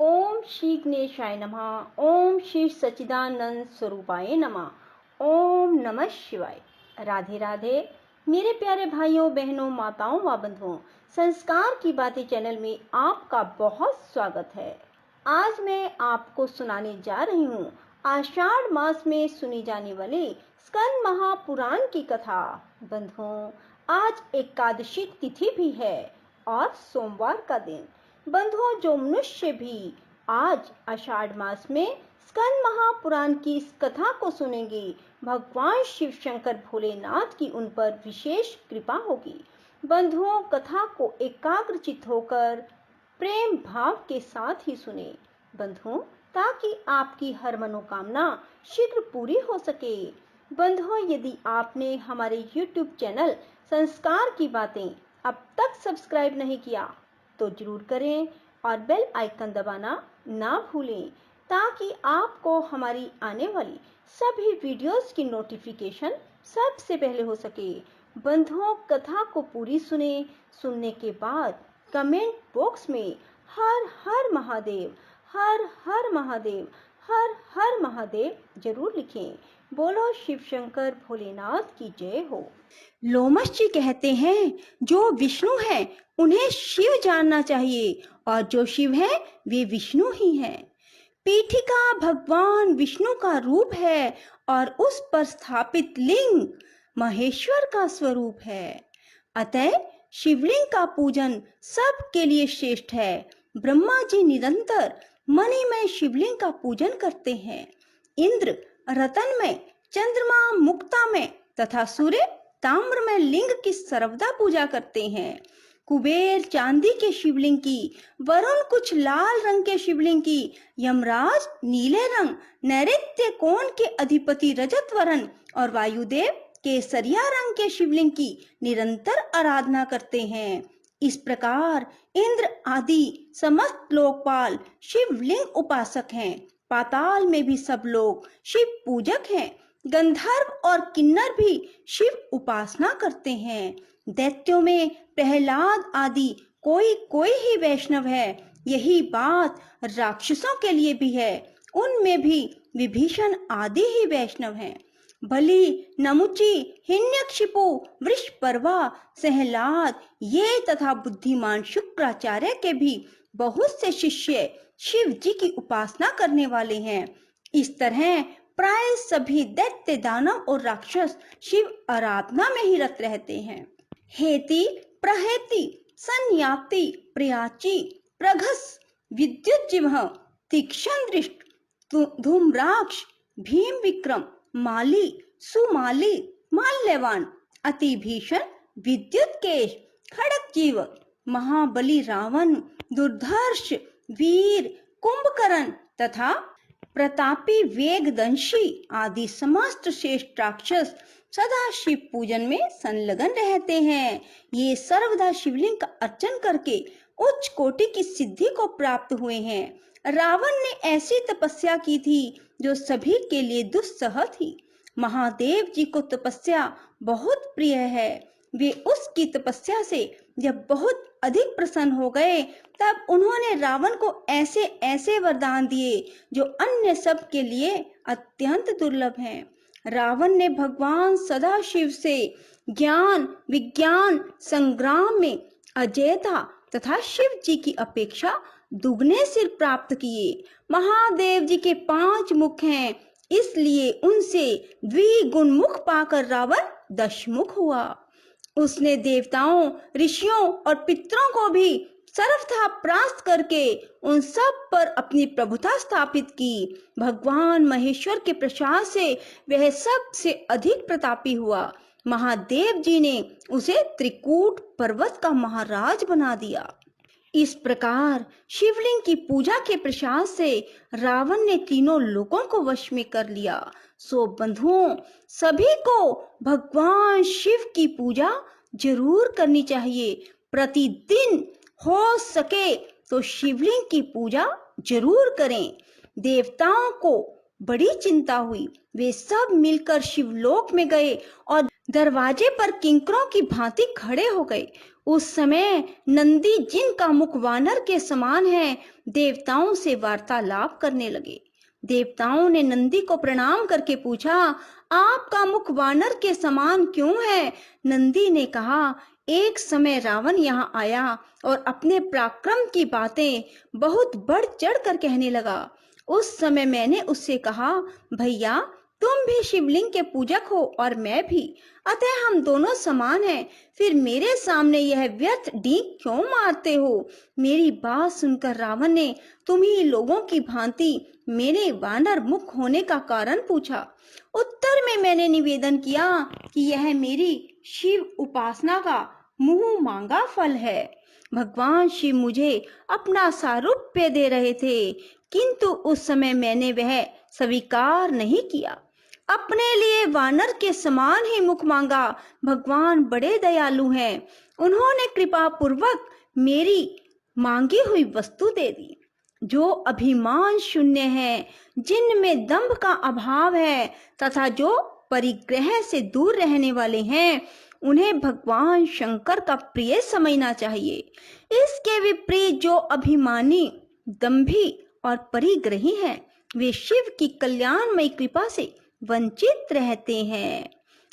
ओम श्री गणेशाय नमः। ओम श्री सच्चिदानंद स्वरूपाय नमः। ओम नमः शिवाय। राधे राधे मेरे प्यारे भाइयों बहनों माताओं व बंधुओं, संस्कार की बातें चैनल में आपका बहुत स्वागत है। आज मैं आपको सुनाने जा रही हूँ आषाढ़ मास में सुनी जाने वाली स्कंद महापुराण की कथा। बंधुओं, आज एकादशी तिथि भी है और सोमवार का दिन। बंधुओं, जो मनुष्य भी आज आषाढ़ मास में स्कंद महापुराण की इस कथा को सुनेंगे, भगवान शिव शंकर भोलेनाथ की उन पर विशेष कृपा होगी। बंधुओं, कथा को एकाग्रचित्त होकर प्रेम भाव के साथ ही सुने बंधुओं, ताकि आपकी हर मनोकामना शीघ्र पूरी हो सके। बंधुओं, यदि आपने हमारे YouTube चैनल संस्कार की बातें अब तक सब्सक्राइब नहीं किया तो जरूर करें और बेल आइकन दबाना ना भूलें, ताकि आपको हमारी आने वाली सभी वीडियोस की नोटिफिकेशन सबसे पहले हो सके। बंधुओं, कथा को पूरी सुने। सुनने के बाद कमेंट बॉक्स में हर हर महादेव, हर हर महादेव, हर हर महादेव जरूर लिखें। बोलो शिव शंकर भोलेनाथ की जय हो। लोमश जी कहते हैं, जो विष्णु है उन्हें शिव जानना चाहिए और जो शिव है वे विष्णु ही हैं। पीठिका भगवान विष्णु का रूप है और उस पर स्थापित लिंग महेश्वर का स्वरूप है। अतः शिवलिंग का पूजन सबके लिए श्रेष्ठ है। ब्रह्मा जी निरंतर मणिमय शिवलिंग का पूजन करते हैं। इंद्र रतनमय, चंद्रमा मुक्तामय तथा सूर्य ताम्रमय लिंग की सर्वदा पूजा करते हैं। कुबेर चांदी के शिवलिंग की, वरुण कुछ लाल रंग के शिवलिंग की, यमराज नीले रंग, नैऋत्य कोण के अधिपति रजत वर्ण और वायुदेव केसरिया रंग के शिवलिंग की निरंतर आराधना करते हैं। इस प्रकार इंद्र आदि समस्त लोकपाल शिवलिंग उपासक हैं। पाताल में भी सब लोग शिव पूजक हैं। गंधर्व और किन्नर भी शिव उपासना करते हैं। दैत्यों में प्रहलाद आदि कोई कोई ही वैष्णव है। यही बात राक्षसों के लिए भी है। उनमें भी विभीषण आदि ही वैष्णव हैं। बलि, नमुची, हिरण्यकशिपु, वृषपर्वा, सहलाद ये तथा बुद्धिमान शुक्राचार्य के भी बहुत से शिष्य शिव जी की उपासना करने वाले हैं। इस तरह प्राय सभी दैत्य, दानव और राक्षस शिव आराधना में ही रत रहते हैं। हेति, प्रहेति, संयाति, प्रयाची, प्रघस, विद्युज्जिह्व, तीक्ष्ण दृष्ट, धूम्राक्ष, भीम विक्रम, माली, सुमाली, माल्यवान, अति भीषण, विद्युत केश, खड़ग जीव, महाबली रावण, दुर्धर्ष, वीर, कुंभकर्ण तथा प्रतापी वेगदंशी आदि समस्त श्रेष्ठ राक्षस सदा शिव पूजन में संलग्न रहते हैं। ये सर्वदा शिवलिंग का अर्चन करके उच्च कोटि की सिद्धि को प्राप्त हुए हैं। रावण ने ऐसी तपस्या की थी जो सभी के लिए दुस्सह थी। महादेव जी को तपस्या बहुत प्रिय है। वे उसकी तपस्या से जब बहुत अधिक प्रसन्न हो गए, तब उन्होंने रावण को ऐसे ऐसे वरदान दिए जो अन्य सब के लिए अत्यंत दुर्लभ हैं। रावण ने भगवान सदाशिव से ज्ञान, विज्ञान, संग्राम में अजेयता तथा शिव जी की अपेक्षा दुगने सिर प्राप्त किए। महादेव जी के 5 मुख हैं, इसलिए उनसे द्विगुण मुख पाकर रावण 10 मुख हुआ। उसने देवताओं, ऋषियों और पितरों को भी सर्वथा परास्त करके उन सब पर अपनी प्रभुता स्थापित की। भगवान महेश्वर के प्रसाद से वह सबसे अधिक प्रतापी हुआ। महादेव जी ने उसे त्रिकूट पर्वत का महाराज बना दिया। इस प्रकार शिवलिंग की पूजा के प्रसाद से रावण ने तीनों लोकों को वश में कर लिया। सो बंधुओं, सभी को भगवान शिव की पूजा जरूर करनी चाहिए। प्रतिदिन हो सके तो शिवलिंग की पूजा जरूर करें। देवताओं को बड़ी चिंता हुई। वे सब मिलकर शिवलोक में गए और दरवाजे पर किंकरों की भांति खड़े हो गए। उस समय नंदी, जिनका मुख वानर के समान है, देवताओं से वार्तालाप करने लगे। देवताओं ने नंदी को प्रणाम करके पूछा, आपका मुख वानर के समान क्यों है? नंदी ने कहा, एक समय रावण यहाँ आया और अपने पराक्रम की बातें बहुत बढ़ चढ़ कर कहने लगा। उस समय मैंने उससे कहा, भैया तुम भी शिवलिंग के पूजक हो और मैं भी, अतः हम दोनों समान हैं, फिर मेरे सामने यह व्यर्थ डींग क्यों मारते हो? मेरी बात सुनकर रावण ने तुम्ही लोगों की भांति मेरे वानर मुख होने का कारण पूछा। उत्तर में मैंने निवेदन किया कि यह मेरी शिव उपासना का मुंह मांगा फल है। भगवान शिव मुझे अपना सारूप्य दे रहे थे, किंतु उस समय मैंने वह स्वीकार नहीं किया। अपने लिए वानर के समान ही मुख मांगा। भगवान बड़े दयालु हैं, उन्होंने कृपा पूर्वक मेरी मांगी हुई वस्तु दे दी। जो अभिमान शून्य है, जिनमें दंभ का अभाव है तथा जो परिग्रह से दूर रहने वाले हैं, उन्हें भगवान शंकर का प्रिय समझना चाहिए। इसके विपरीत जो अभिमानी, दंभी और परिग्रही हैं, वे शिव की कल्याणमयी कृपा से वंचित रहते हैं।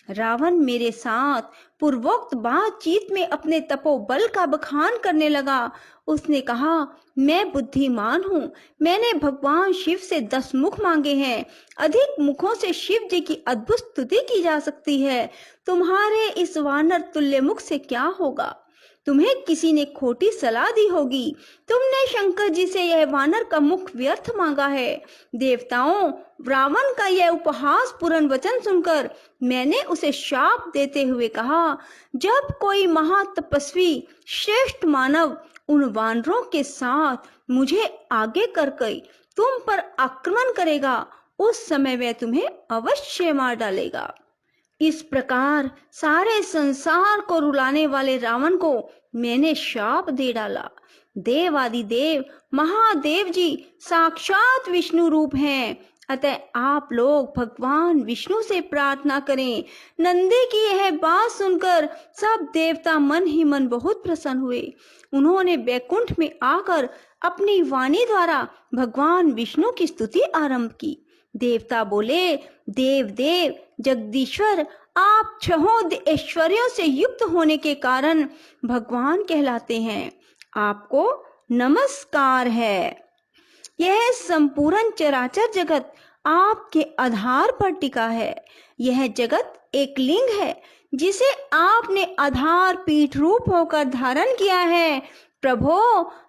रावण मेरे साथ पूर्वोक्त बातचीत में अपने तपोबल का बखान करने लगा। उसने कहा, मैं बुद्धिमान हूँ, मैंने भगवान शिव से 10 मुख मांगे हैं। अधिक मुखों से शिव जी की अद्भुत स्तुति की जा सकती है। तुम्हारे इस वानर तुल्य मुख से क्या होगा? तुम्हें किसी ने खोटी सलाह दी होगी। तुमने शंकर जी से यह वानर का मुख व्यर्थ मांगा है। देवताओं, रावण का यह उपहास पूर्ण वचन सुनकर मैंने उसे शाप देते हुए कहा, जब कोई महातपस्वी श्रेष्ठ मानव उन वानरों के साथ मुझे आगे करके तुम पर आक्रमण करेगा, उस समय वह तुम्हें अवश्य मार डालेगा। इस प्रकार सारे संसार को रुलाने वाले रावण को मैंने शाप दे डाला। देवादिदेव महादेव जी साक्षात विष्णु रूप हैं, अतः आप लोग भगवान विष्णु से प्रार्थना करें। नंदी की यह बात सुनकर सब देवता मन ही मन बहुत प्रसन्न हुए। उन्होंने वैकुंठ में आकर अपनी वाणी द्वारा भगवान विष्णु की स्तुति आरंभ की। देवता बोले, देव देव जगदीश्वर, आप छहों ऐश्वर्यों से युक्त होने के कारण भगवान कहलाते हैं। आपको नमस्कार है। यह संपूर्ण चराचर जगत आपके आधार पर टिका है। यह जगत एक लिंग है, जिसे आपने आधार पीठ रूप होकर धारण किया है। प्रभो,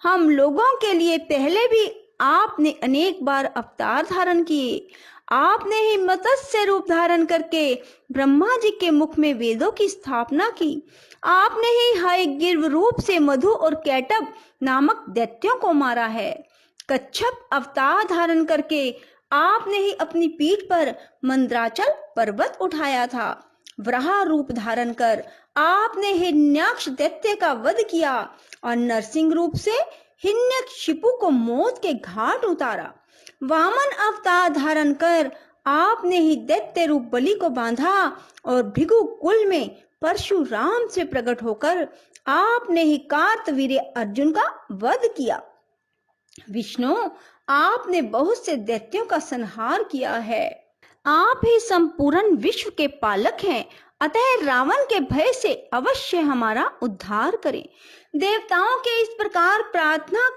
हम लोगों के लिए पहले भी आपने अनेक बार अवतार धारण किए। आपने ही मत्स्य रूप धारण करके ब्रह्मा जी के मुख में वेदों की स्थापना की। आपने ही हयग्रीव रूप से मधु और कैटभ नामक दैत्यों को मारा है। कच्छप अवतार धारण करके आपने ही अपनी पीठ पर मंद्राचल पर्वत उठाया था। वराह रूप धारण कर आपने हिरण्याक्ष दैत्य का वध किया और नरसिंह रूप से हिरण्यकशिपु को मौत के घाट उतारा। वामन अवतार धारण कर आपने ही दैत्य रूप बलि को बांधा और भृगु कुल में परशुराम से प्रकट होकर आपने ही कार्तवीर्य अर्जुन का वध किया। विष्णु, आपने बहुत से दैत्यों का संहार किया है। आप ही संपूर्ण विश्व के पालक हैं, अतः रावण के भय से अवश्य हमारा उद्धार करें। देवताओं के इस प्रकार प्रार्थना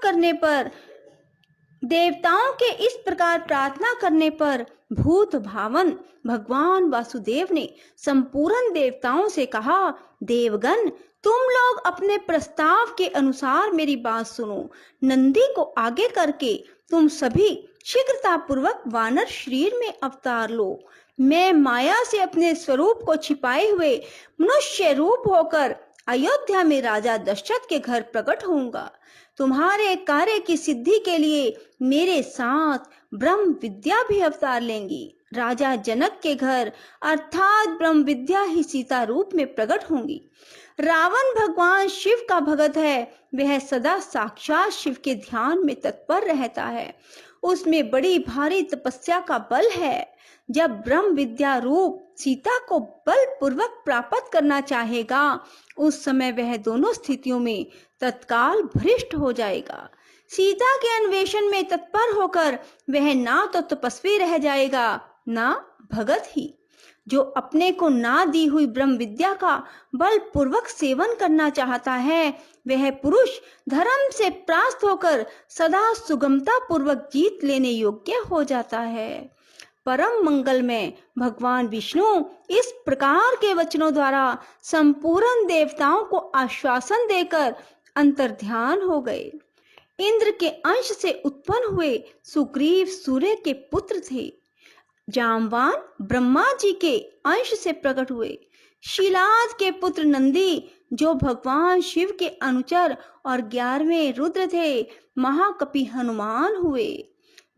करने पर भूत भावन भगवान वासुदेव ने संपूर्ण देवताओं से कहा, देवगण, तुम लोग अपने प्रस्ताव के अनुसार मेरी बात सुनो। नंदी को आगे करके तुम सभी शीघ्रता पूर्वक वानर शरीर में अवतार लो। मैं माया से अपने स्वरूप को छिपाए हुए मनुष्य रूप होकर अयोध्या में राजा दशरथ के घर प्रकट होऊंगा। तुम्हारे कार्य की सिद्धि के लिए मेरे साथ ब्रह्म विद्या भी अवतार लेंगी। राजा जनक के घर अर्थात ब्रह्म विद्या ही सीता रूप में प्रकट होंगी। रावण भगवान शिव का भगत है, वह सदा साक्षात शिव के ध्यान में तत्पर रहता है। उसमें बड़ी भारी तपस्या का बल है। जब ब्रह्म विद्या रूप सीता को बलपूर्वक प्राप्त करना चाहेगा, उस समय वह दोनों स्थितियों में तत्काल भ्रष्ट हो जाएगा। सीता के अन्वेषण में तत्पर होकर वह ना तो तपस्वी रह जाएगा, ना भगत ही। जो अपने को ना दी हुई ब्रह्म विद्या का बलपूर्वक सेवन करना चाहता है, वह पुरुष धर्म से परास्त होकर सदा सुगमता पूर्वक जीत लेने योग्य हो जाता है। परम मंगल में भगवान विष्णु इस प्रकार के वचनों द्वारा संपूर्ण देवताओं को आश्वासन देकर अंतर्ध्यान हो गए। इंद्र के अंश से उत्पन्न हुए सुग्रीव सूर्य के पुत्र थे। जामवान ब्रह्मा जी के अंश से प्रकट हुए। शीलाद के पुत्र नंदी, जो भगवान शिव के अनुचर और 11वें रुद्र थे, महाकपि हनुमान हुए।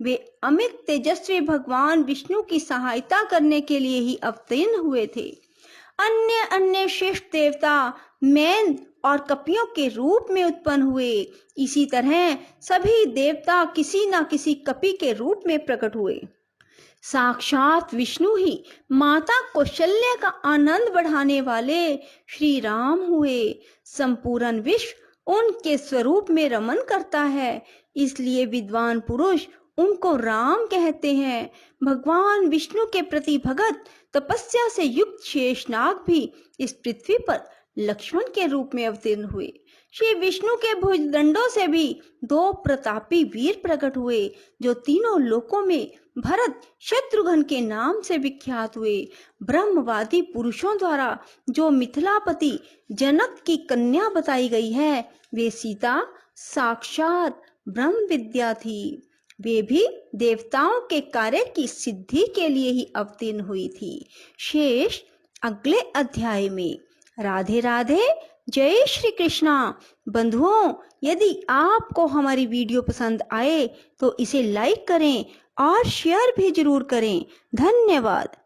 वे अमित तेजस्वी भगवान विष्णु की सहायता करने के लिए ही अवतीर्ण हुए थे। अन्य अन्य श्रेष्ठ देवता मैन और कपियों के रूप में उत्पन्न हुए। इसी तरह सभी देवता किसी न किसी कपि के रूप में प्रकट हुए। साक्षात विष्णु ही माता कौशल्या का आनंद बढ़ाने वाले श्री राम हुए। संपूर्ण विश्व उनके स्वरूप में रमन करता है, इसलिए विद्वान पुरुष उनको राम कहते हैं। भगवान विष्णु के प्रति भगत तपस्या से युक्त शेषनाग भी इस पृथ्वी पर लक्ष्मण के रूप में अवतीर्ण हुए। श्री विष्णु के भुजदंडों से भी 2 प्रतापी वीर प्रकट हुए, जो तीनों लोकों में भरत शत्रुघ्न के नाम से विख्यात हुए। ब्रह्मवादी पुरुषों द्वारा जो मिथिलापति जनक की कन्या बताई गई है, वे सीता साक्षात ब्रह्म विद्या थी। वे भी देवताओं के कार्य की सिद्धि के लिए ही अवतीर्ण हुई थी। शेष अगले अध्याय में। राधे राधे, जय श्री कृष्णा। बंधुओं, यदि आपको हमारी वीडियो पसंद आए तो इसे लाइक करें और शेयर भी जरूर करें। धन्यवाद।